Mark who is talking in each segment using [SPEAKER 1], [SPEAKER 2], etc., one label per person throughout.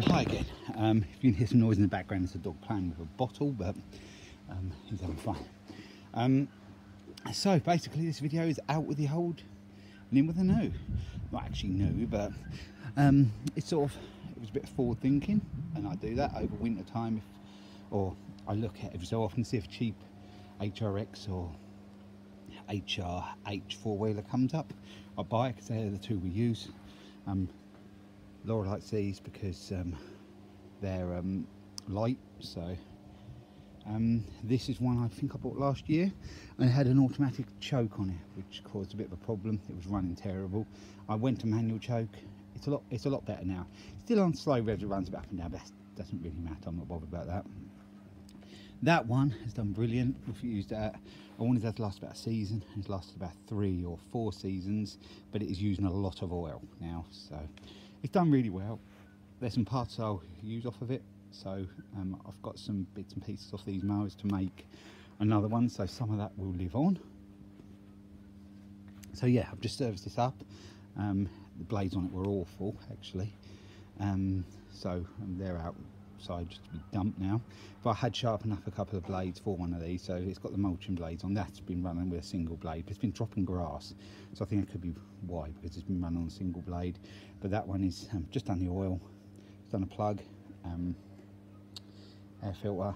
[SPEAKER 1] Hi again. If you can hear some noise in the background, it's a dog playing with a bottle, but he's having fun. So basically this video is out with the old and in with the new. Not actually new, but it was a bit of forward thinking, and I do that over winter time, or I look at every so often to see if a cheap HRX or HRH four-wheeler comes up. I buy it because they're the two we use. Laura likes these because they're light, so this is one I think I bought last year, and it had an automatic choke on it, which caused a bit of a problem. It was running terrible. I went to manual choke. It's a lot better now. Still on slow revs, it runs a bit up and down, but that doesn't really matter. I'm not bothered about that. That one has done brilliant. If you used that, I wanted that to last about a season. It's lasted about 3 or 4 seasons, but it is using a lot of oil now, so it's done really well. There's some parts I'll use off of it, so I've got some bits and pieces off these mowers to make another one, so some of that will live on. So yeah, I've just serviced this up. The blades on it were awful actually, so they're outside just to be dumped now. But I had sharpened up a couple of blades for one of these, so it's got the mulching blades on. That's been running with a single blade, but it's been dropping grass, so I think that could be why, because it's been running on a single blade. But that one is just done the oil, it's done a plug, air filter,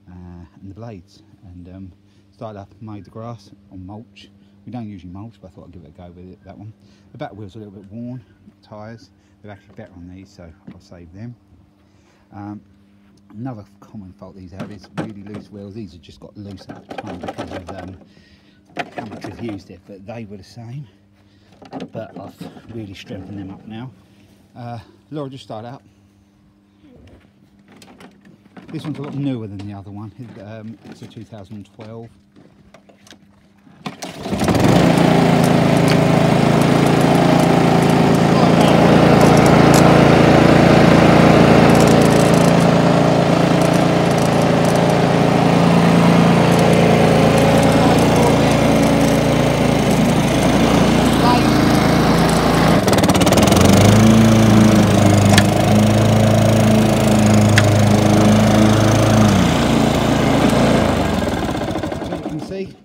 [SPEAKER 1] and the blades, and started up and mowed the grass on mulch. We don't usually mulch, but I thought I'd give it a go with it, that one. The back wheels are a little bit worn, tyres, they're actually better on these, so I'll save them. Another common fault these have is really loose wheels. These have just got loose at the time because of how much we've used it, but they were the same. But I've really strengthened them up now. Laura just started out. This one's a lot newer than the other one. It's a 2012.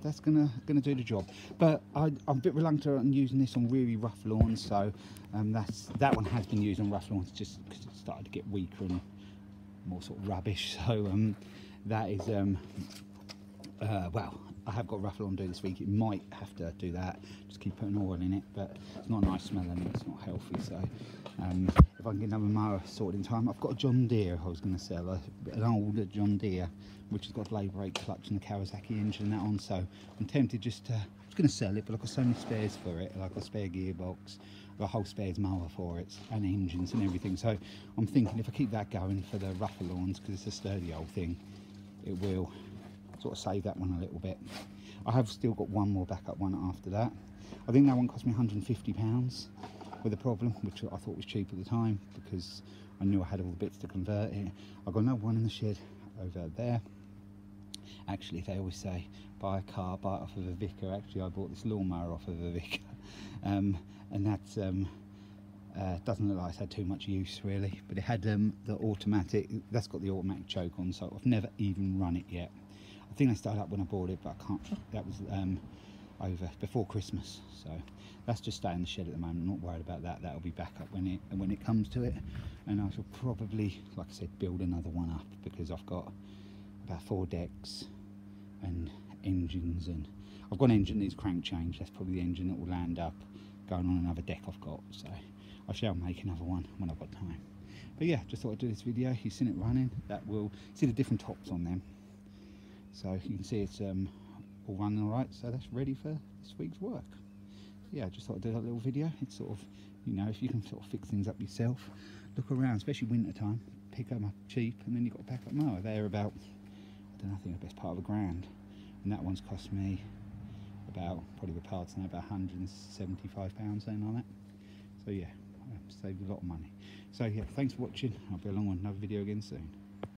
[SPEAKER 1] That's gonna do the job, but I'm a bit reluctant on using this on really rough lawns, so that one has been used on rough lawns just because it started to get weaker and more sort of rubbish. So that is well, I have got rough lawn to do this week. It might have to do that, just keep putting oil in it, but it's not a nice smell and it's not healthy. So if I can get another mower sorted in time. I've got a John Deere I was going to sell, an older John Deere which has got a blade brake clutch and a Kawasaki engine and that on, so I'm tempted just to, I was going to sell it, but I've got so many spares for it, like a spare gearbox, I've got a whole spares mower for it, and engines and everything. So I'm thinking if I keep that going for the rougher lawns, because it's a sturdy old thing, it will sort of save that one a little bit. I have still got one more backup one after that. I think that one cost me £150 with a problem, which I thought was cheap at the time because I knew I had all the bits to convert it. I've got another one in the shed over there. Actually, they always say buy a car, buy it off of a vicar. Actually, I bought this lawnmower off of a vicar, and that's doesn't look like it's had too much use really, but it had the automatic, that's got the automatic choke on, so I've never even run it yet. I think I started up when I bought it, but I can't, that was over before Christmas, so that's just staying in the shed at the moment. I'm not worried about that. That'll be back up when it comes to it, and I shall probably, like I said, build another one up because I've got about 4 decks and engines, and I've got an engine that needs crank change. That's probably the engine that will land up going on another deck I've got, so I shall make another one when I've got time. But yeah, just thought I'd do this video. You've seen it running, that will see the different tops on them, so you can see it's all running all right, so that's ready for this week's work. Yeah, just thought I'd do that little video. It's sort of, you know, if you can sort of fix things up yourself, look around, especially winter time, pick them up cheap, and then you've got a backup mower. They're about, I don't know, I think the best part of £1,000, and that one's cost me about, probably with parts now, about £175, something like that. So yeah, I've saved a lot of money. So yeah, thanks for watching. I'll be along on another video again soon.